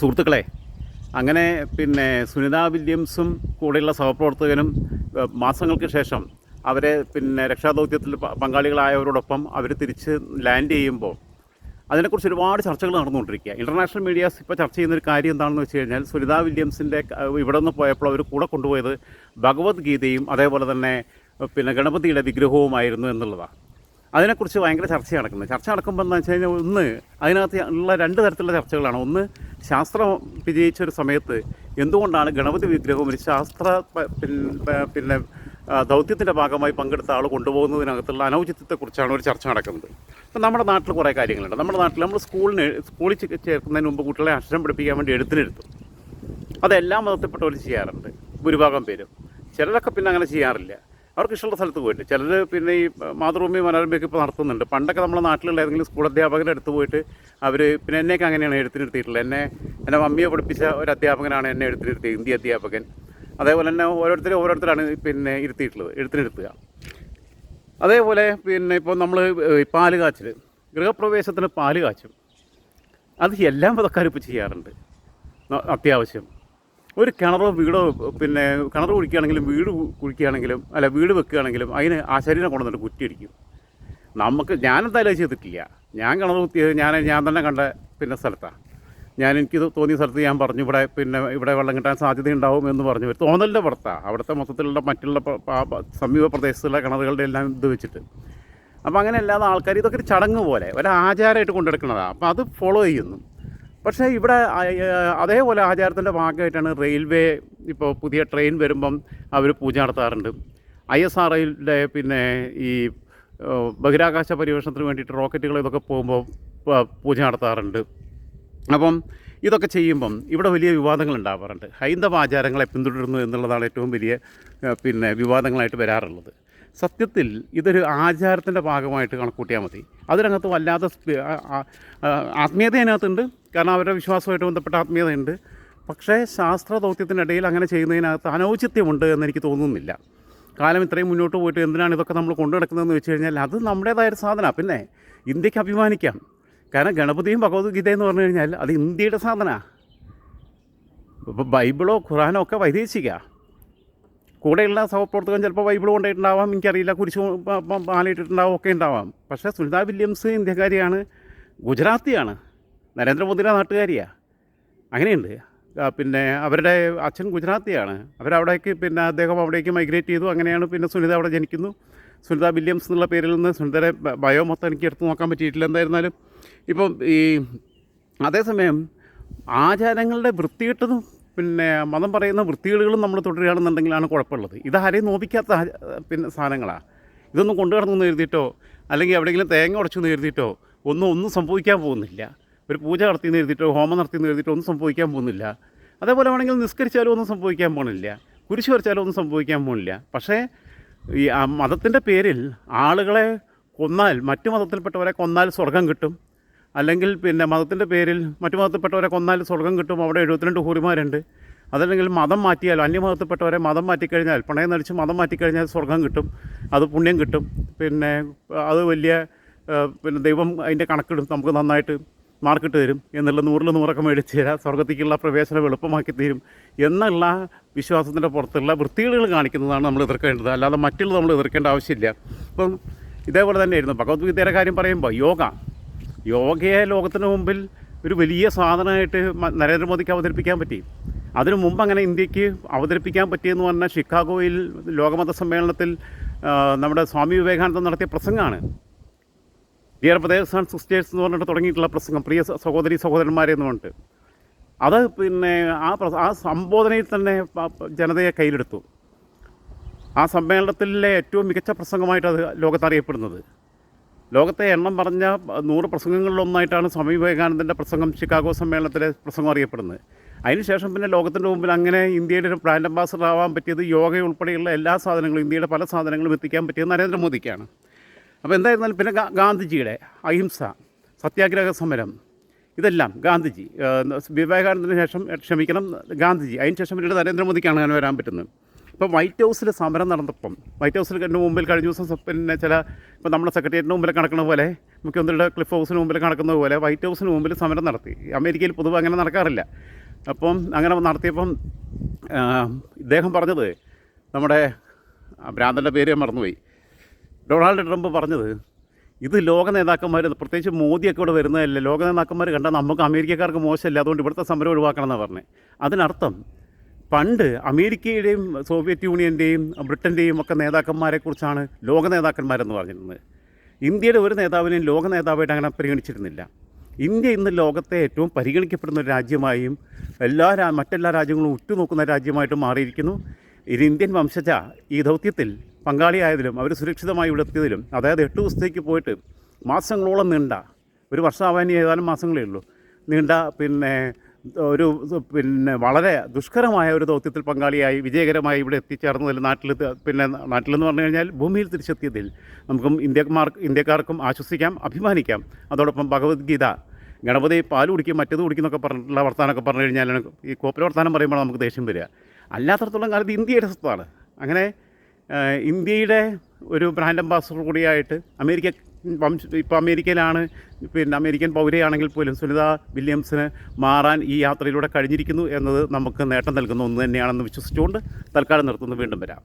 സുഹൃത്തുക്കളെ, അങ്ങനെ പിന്നെ സുനിതാ വില്യംസും കൂടെയുള്ള സഹപ്രവർത്തകനും മാസങ്ങൾക്ക് ശേഷം അവരെ പിന്നെ രക്ഷാദൗത്യത്തിൽ പങ്കാളികളായവരോടൊപ്പം അവർ തിരിച്ച് ലാൻഡ് ചെയ്യുമ്പോൾ അതിനെക്കുറിച്ച് ഒരുപാട് ചർച്ചകൾ നടന്നുകൊണ്ടിരിക്കുക. ഇൻ്റർനാഷണൽ മീഡിയാസ് ഇപ്പോൾ ചർച്ച ചെയ്യുന്നൊരു കാര്യം എന്താണെന്ന് വെച്ച് കഴിഞ്ഞാൽ, സുനിതാ വില്യംസിൻ്റെ ഇവിടെ നിന്ന് പോയപ്പോൾ അവർ കൂടെ കൊണ്ടുപോയത് ഭഗവത്ഗീതയും അതേപോലെ തന്നെ പിന്നെ ഗണപതിയുടെ വിഗ്രഹവുമായിരുന്നു എന്നുള്ളതാണ്. അതിനെക്കുറിച്ച് ഭയങ്കര ചർച്ച നടക്കുന്നത്. ചർച്ച നടക്കുമ്പോൾ എന്താ വെച്ച് കഴിഞ്ഞാൽ, ഒന്ന് അതിനകത്ത് ഉള്ള രണ്ട് തരത്തിലുള്ള ചർച്ചകളാണ്. ഒന്ന്, ശാസ്ത്രം വിജയിച്ചൊരു സമയത്ത് എന്തുകൊണ്ടാണ് ഗണപതി വിഗ്രഹവും ഒരു ശാസ്ത്ര പിന്നെ ദൗത്യത്തിൻ്റെ ഭാഗമായി പങ്കെടുത്ത ആൾ കൊണ്ടുപോകുന്നതിനകത്തുള്ള അനൗചിത്യത്തെക്കുറിച്ചാണ് ഒരു ചർച്ച നടക്കുന്നത്. ഇപ്പം നമ്മുടെ നാട്ടിൽ കുറേ കാര്യങ്ങളുണ്ട്. നമ്മുടെ നാട്ടിൽ നമ്മൾ സ്കൂളിൽ ചേർക്കുന്നതിന് മുമ്പ് കുട്ടികളെ അക്ഷരം പഠിപ്പിക്കാൻ വേണ്ടി എഴുത്തിനെടുത്തു. അതെല്ലാ മതത്തിൽപ്പെട്ടവർ ചെയ്യാറുണ്ട്, ഭൂരിഭാഗം പേരും. ചിലരൊക്കെ പിന്നെ അങ്ങനെ ചെയ്യാറില്ല, അവർക്ക് ഇഷ്ടമുള്ള സ്ഥലത്ത് പോയിട്ട്. ചിലർ പിന്നെ ഈ മാതൃഭൂമി മനോരമയൊക്കെ ഇപ്പോൾ നടത്തുന്നുണ്ട്. പണ്ടൊക്കെ നമ്മുടെ നാട്ടിലുള്ള ഏതെങ്കിലും സ്കൂൾ അധ്യാപകരുടെ അടുത്ത് പോയിട്ട് അവർ പിന്നെ എന്നെയൊക്കെ അങ്ങനെയാണ് എഴുത്തിനിരുത്തിയിട്ടുള്ളത്. എൻ്റെ മമ്മിയെ പഠിപ്പിച്ച ഒരു അധ്യാപകനാണ് എന്നെ എഴുത്തിനിരുത്തിയത്, ഹിന്ദി അധ്യാപകൻ. അതേപോലെ തന്നെ ഓരോരുത്തരാണ് പിന്നെ ഇരുത്തിയിട്ടുള്ളത്, എഴുത്തിനിരുത്തുക. അതേപോലെ പിന്നെ ഇപ്പോൾ നമ്മൾ പാല് കാച്ചൽ, ഗൃഹപ്രവേശത്തിന് പാല് കാച്ചും. അത് എല്ലാ മതക്കാരും ഇപ്പോൾ ചെയ്യാറുണ്ട്. അത്യാവശ്യം ഒരു കിണറോ വീടോ പിന്നെ കിണർ കുഴിക്കുകയാണെങ്കിലും വീട് കുഴിക്കുകയാണെങ്കിലും വീട് വെക്കുകയാണെങ്കിലും അതിന് ആശാരിനെ കൊണ്ടുവന്നിട്ട് കുറ്റിയടിക്കും. ഞാനെന്തായാലും ചെയ്തിട്ടില്ല. ഞാൻ കിണർ കുത്തിയത് ഞാൻ തന്നെ കണ്ട പിന്നെ സ്ഥലത്താണ്. എനിക്ക് തോന്നിയ സ്ഥലത്ത് ഞാൻ പറഞ്ഞു, ഇവിടെ വെള്ളം കിട്ടാൻ സാധ്യതയുണ്ടാവും എന്ന് പറഞ്ഞു. ഒരു തോന്നലിൻ്റെ പുറത്താണ്, അവിടുത്തെ മൊത്തത്തിലുള്ള മറ്റുള്ള സമീപ പ്രദേശത്തുള്ള കിണറുകളുടെ എല്ലാം ഇത് വെച്ചിട്ട്. അപ്പോൾ അങ്ങനെ അല്ലാതെ ആൾക്കാർ ഇതൊക്കെ ഒരു ചടങ്ങ് പോലെ ഒരാചാരമായിട്ട് കൊണ്ടെടുക്കുന്നതാണ്. അപ്പോൾ അത് ഫോളോ ചെയ്യുന്നു. പക്ഷേ ഇവിടെ അതേപോലെ ആചാരത്തിൻ്റെ ഭാഗമായിട്ടാണ് റെയിൽവേ ഇപ്പോൾ പുതിയ ട്രെയിൻ വരുമ്പം അവർ പൂജ നടത്താറുണ്ട്. ISROയുടെ പിന്നെ ഈ ബഹിരാകാശ പര്യവേഷണത്തിന് വേണ്ടിയിട്ട് റോക്കറ്റുകൾ ഇതൊക്കെ പോകുമ്പോൾ പൂജ നടത്താറുണ്ട്. അപ്പം ഇതൊക്കെ ചെയ്യുമ്പം ഇവിടെ വലിയ വിവാദങ്ങൾ ഉണ്ടാവാറുണ്ട്. ഹൈന്ദവ ആചാരങ്ങളെ പിന്തുടരുന്നു എന്നുള്ളതാണ് ഏറ്റവും വലിയ പിന്നെ വിവാദങ്ങളായിട്ട് വരാറുള്ളത്. സത്യത്തിൽ ഇതൊരു ആചാരത്തിൻ്റെ ഭാഗമായിട്ട് കണക്കൂട്ടിയാൽ മതി. അതിനകത്ത് വല്ലാതെ ആത്മീയത അതിനകത്തുണ്ട്, കാരണം അവരുടെ വിശ്വാസമായിട്ട് ബന്ധപ്പെട്ട ആത്മീയതയുണ്ട്. പക്ഷേ ശാസ്ത്ര ദൗത്യത്തിനിടയിൽ അങ്ങനെ ചെയ്യുന്നതിനകത്ത് അനൗചിത്യമുണ്ട് എന്നെനിക്ക് തോന്നുന്നില്ല. കാലം ഇത്രയും മുന്നോട്ട് പോയിട്ട് എന്തിനാണ് ഇതൊക്കെ നമ്മൾ കൊണ്ടു നടക്കുന്നതെന്ന് വെച്ച് കഴിഞ്ഞാൽ, അത് നമ്മുടേതായൊരു സാധനമാണ്. പിന്നെ ഇന്ത്യക്ക് അഭിമാനിക്കാം. കാരണം ഗണപതിയും ഭഗവത്ഗീതയെന്ന് പറഞ്ഞു കഴിഞ്ഞാൽ അത് ഇന്ത്യയുടെ സാധനമാണ്. ഇപ്പോൾ ബൈബിളോ ഖുറാനോ ഒക്കെ വൈദേശികമാണ്. കൂടെയുള്ള സഹപ്രവർത്തകൻ ചിലപ്പോൾ ബൈബിൾ കൊണ്ടുപോയിട്ടുണ്ടാവാം, എനിക്കറിയില്ല, കുരിശ് മാലയിട്ടിട്ടുണ്ടാവും, ഒക്കെ ഉണ്ടാവാം. പക്ഷേ സുനിതാ വില്യംസ് ഇന്ത്യക്കാരിയാണ്, ഗുജറാത്തിയാണ്, നരേന്ദ്രമോദിയുടെ നാട്ടുകാരിയാണ്. അങ്ങനെയുണ്ട്. പിന്നെ അവരുടെ അച്ഛൻ ഗുജറാത്തിയാണ്. അവരവിടേക്ക് പിന്നെ അദ്ദേഹം അവിടേക്ക് മൈഗ്രേറ്റ് ചെയ്തു. അങ്ങനെയാണ് പിന്നെ സുനിത അവിടെ ജനിക്കുന്നു. സുനിത വില്യംസ് എന്നുള്ള പേരിൽ നിന്ന് സുനിതയുടെ ബയോ മൊത്തം എനിക്ക് എടുത്ത് നോക്കാൻ പറ്റിയിട്ടില്ല. എന്തായിരുന്നാലും ഇപ്പം ഈ അതേസമയം ആചാരങ്ങളുടെ വൃത്തികെട്ടതും പിന്നെ മതം പറയുന്ന വൃത്തികേടുകളും നമ്മൾ തുടരുകയാണെന്നുണ്ടെങ്കിലാണ് കുഴപ്പമുള്ളത്. ഇതാരെയും നോപ്പിക്കാത്ത പിന്നെ സാധനങ്ങളാണ്. ഇതൊന്നും കൊണ്ടു കിടന്നു എഴുതിയിട്ടോ അല്ലെങ്കിൽ എവിടെയെങ്കിലും തേങ്ങ ഉടച്ചു എഴുതിയിട്ടോ ഒന്നും സംഭവിക്കാൻ പോകുന്നില്ല. ഒരു പൂജ നടത്തിയെന്ന് എഴുതിയിട്ടോ ഹോമം നടത്തിയെന്ന് എഴുതിയിട്ടോ ഒന്നും സംഭവിക്കാൻ പോകുന്നില്ല. അതേപോലെ വേണമെങ്കിൽ നിസ്കരിച്ചാലും ഒന്നും സംഭവിക്കാൻ പോകുന്നില്ല, കുരിശ് വരച്ചാലും ഒന്നും സംഭവിക്കാൻ പോകുന്നില്ല. പക്ഷേ ഈ മതത്തിൻ്റെ പേരിൽ ആളുകളെ കൊന്നാൽ, മറ്റു മതത്തിൽപ്പെട്ടവരെ കൊന്നാൽ സ്വർഗം കിട്ടും, അല്ലെങ്കിൽ പിന്നെ മതത്തിൻ്റെ പേരിൽ മറ്റു മതത്തിൽപ്പെട്ടവരെ കൊന്നാൽ സ്വർഗം കിട്ടും, അവിടെ 72 ഹൂറിമാരുണ്ട്. അതല്ലെങ്കിൽ മതം മാറ്റിയാലോ, അന്യമതത്തിൽപ്പെട്ടവരെ മതം മാറ്റിക്കഴിഞ്ഞാൽ, പണയം നടിച്ച് മതം മാറ്റിക്കഴിഞ്ഞാൽ സ്വർഗം കിട്ടും, അത് പുണ്യം കിട്ടും, പിന്നെ അത് വലിയ പിന്നെ ദൈവം അതിൻ്റെ കണക്കിടും, നമുക്ക് നന്നായിട്ട് മാർക്കിട്ട് തരും എന്നുള്ള 100-ൽ 100 മേടിച്ച് തരാം, സ്വർഗത്തേക്കുള്ള പ്രവേശനം എളുപ്പമാക്കി തരും എന്നുള്ള വിശ്വാസത്തിൻ്റെ പുറത്തുള്ള വൃത്തികേടുകൾ കാണിക്കുന്നതാണ് നമ്മൾ എതിർക്കേണ്ടത്. അല്ലാതെ മറ്റുള്ളത് നമ്മൾ എതിർക്കേണ്ട ആവശ്യമില്ല. ഇപ്പം ഇതേപോലെ തന്നെയായിരുന്നു ഭഗവത്ഗീതയുടെ കാര്യം പറയുമ്പോൾ യോഗയെ ലോകത്തിന് മുമ്പിൽ ഒരു വലിയ സാധനമായിട്ട് നരേന്ദ്രമോദിക്ക് അവതരിപ്പിക്കാൻ പറ്റി. അതിനു മുമ്പ് അങ്ങനെ ഇന്ത്യക്ക് അവതരിപ്പിക്കാൻ പറ്റിയെന്ന് പറഞ്ഞാൽ ഷിക്കാഗോയിൽ ലോകമത സമ്മേളനത്തിൽ നമ്മുടെ സ്വാമി വിവേകാനന്ദൻ നടത്തിയ പ്രസംഗമാണ്. ഡിയർ ബ്രദേഴ്സ് ആൻഡ് സിസ്റ്റേഴ്സ് എന്ന് പറഞ്ഞിട്ട് തുടങ്ങിയിട്ടുള്ള പ്രസംഗം, പ്രിയ സഹോദരി സഹോദരന്മാരെ എന്ന് പറഞ്ഞിട്ട്, അത് പിന്നെ ആ സംബോധനയിൽ തന്നെ ജനതയെ കയ്യിലെടുത്തു. ആ സമ്മേളനത്തിലെ ഏറ്റവും മികച്ച പ്രസംഗമായിട്ട് അത് ലോകത്തറിയപ്പെടുന്നത്. ലോകത്തെ എണ്ണം പറഞ്ഞ 100 പ്രസംഗങ്ങളിലൊന്നായിട്ടാണ് സ്വാമി വിവേകാനന്ദൻ്റെ പ്രസംഗം, ഷിക്കാഗോ സമ്മേളനത്തിലെ പ്രസംഗം അറിയപ്പെടുന്നത്. അതിനുശേഷം പിന്നെ ലോകത്തിൻ്റെ മുമ്പിൽ അങ്ങനെ ഇന്ത്യയുടെ ഒരു ബ്രാൻഡ് അംബാസഡർ ആവാൻ പറ്റിയത്, യോഗ ഉൾപ്പെടെയുള്ള എല്ലാ സാധനങ്ങളും, ഇന്ത്യയുടെ പല സാധനങ്ങളും എത്തിക്കാൻ പറ്റിയത് നരേന്ദ്രമോദിക്കാണ്. അപ്പോൾ എന്തായിരുന്നാലും പിന്നെ ഗാന്ധിജിയുടെ അഹിംസ, സത്യാഗ്രഹ സമരം, ഇതെല്ലാം ഗാന്ധിജി, വിവേകാനന്ദന് ശേഷം ഗാന്ധിജി, അതിന് ശേഷം പിന്നീട് നരേന്ദ്രമോദിക്കാണ് അങ്ങനെ വരാൻ പറ്റുന്നത്. ഇപ്പം വൈറ്റ് ഹൗസിൽ സമരം നടന്നപ്പം വൈറ്റ് ഹൗസിൽ മുമ്പിൽ കഴിഞ്ഞ ദിവസം പിന്നെ ഇപ്പം നമ്മുടെ സെക്രട്ടേറിയറ്റിന് മുമ്പിൽ കണക്കുന്ന പോലെ മുഖ്യമന്ത്രിയുടെ ക്ലിഫ് ഹൗസിന് മുമ്പിൽ കണക്കുന്നത് പോലെ വൈറ്റ് ഹൗസിന് മുമ്പിൽ സമരം നടത്തി. അമേരിക്കയിൽ പൊതുവെ അങ്ങനെ നടക്കാറില്ല. അപ്പം അങ്ങനെ നടത്തിയപ്പം ഇദ്ദേഹം പറഞ്ഞത്, നമ്മുടെ ഭ്രാന്തൻ്റെ പേര് ഞാൻ മറന്നുപോയി, ഡൊണാൾഡ് ട്രംപ് പറഞ്ഞത്, ഇത് ലോക നേതാക്കന്മാർ, പ്രത്യേകിച്ച് മോദിയൊക്കെ ഇവിടെ വരുന്നതല്ല, ലോക നേതാക്കന്മാർ കണ്ടാൽ നമുക്ക് അമേരിക്കക്കാർക്ക് മോശമല്ല, അതുകൊണ്ട് ഇവിടുത്തെ സമരം ഒഴിവാക്കണം എന്നാണ് പറഞ്ഞത്. അതിനർത്ഥം പണ്ട് അമേരിക്കയുടെയും സോവിയറ്റ് യൂണിയൻ്റെയും ബ്രിട്ടൻ്റെയും ഒക്കെ നേതാക്കന്മാരെക്കുറിച്ചാണ് ലോക നേതാക്കന്മാരെന്ന് പറഞ്ഞിരുന്നത്. ഇന്ത്യയുടെ ഒരു നേതാവിനെയും ലോക നേതാവായിട്ട് അങ്ങനെ പരിഗണിച്ചിരുന്നില്ല. ഇന്ത്യ ഇന്ന് ലോകത്തെ ഏറ്റവും പരിഗണിക്കപ്പെടുന്ന ഒരു രാജ്യമായും മറ്റെല്ലാ രാജ്യങ്ങളും ഉറ്റുനോക്കുന്ന രാജ്യമായിട്ടും മാറിയിരിക്കുന്നു. ഒരു ഇന്ത്യൻ വംശജ ഈ ദൗത്യത്തിൽ പങ്കാളിയായതിലും അവർ സുരക്ഷിതമായി ഇവിടെ എത്തിയതിലും, അതായത് 8 ദിവസത്തേക്ക് പോയിട്ട് മാസങ്ങളോളം നീണ്ട, ഒരു വർഷമാവാൻ ഏതാനും മാസങ്ങളേ ഉള്ളൂ, നീണ്ട പിന്നെ വളരെ ദുഷ്കരമായ ഒരു ദൗത്യത്തിൽ പങ്കാളിയായി വിജയകരമായി ഇവിടെ എത്തിച്ചേർന്നതിൽ നാട്ടിലെന്ന് പറഞ്ഞു കഴിഞ്ഞാൽ ഭൂമിയിൽ തിരിച്ചെത്തിയതിൽ നമുക്കും ഇന്ത്യക്കാർക്കും ആശ്വസിക്കാം, അഭിമാനിക്കാം. അതോടൊപ്പം ഭഗവത്ഗീത, ഗണപതി പാൽ കുടിക്കും മറ്റേത് കുടിക്കും എന്നൊക്കെ പറഞ്ഞിട്ടുള്ള വർത്താനമൊക്കെ പറഞ്ഞു കഴിഞ്ഞാൽ ഈ കോപ്പല വർത്താനം പറയുമ്പോൾ നമുക്ക് ദേഷ്യം വരിക. അല്ലാത്തടത്തോളം കാലത്ത് ഇന്ത്യയുടെ സ്വത്താണ്. അങ്ങനെ ഇന്ത്യയുടെ ഒരു ബ്രാൻഡ് അംബാസഡർ കൂടിയായിട്ട് ഇപ്പോൾ അമേരിക്കയിലാണ്, അമേരിക്കൻ പൗരയാണെങ്കിൽ പോലും സുനിത വില്യംസിന് മാറാൻ ഈ യാത്രയിലൂടെ കഴിഞ്ഞിരിക്കുന്നു എന്നത് നമുക്ക് നേട്ടം നൽകുന്ന ഒന്ന് തന്നെയാണെന്ന് വിശ്വസിച്ചുകൊണ്ട് തൽക്കാലം നിർത്തുന്നു. വീണ്ടും വരാം.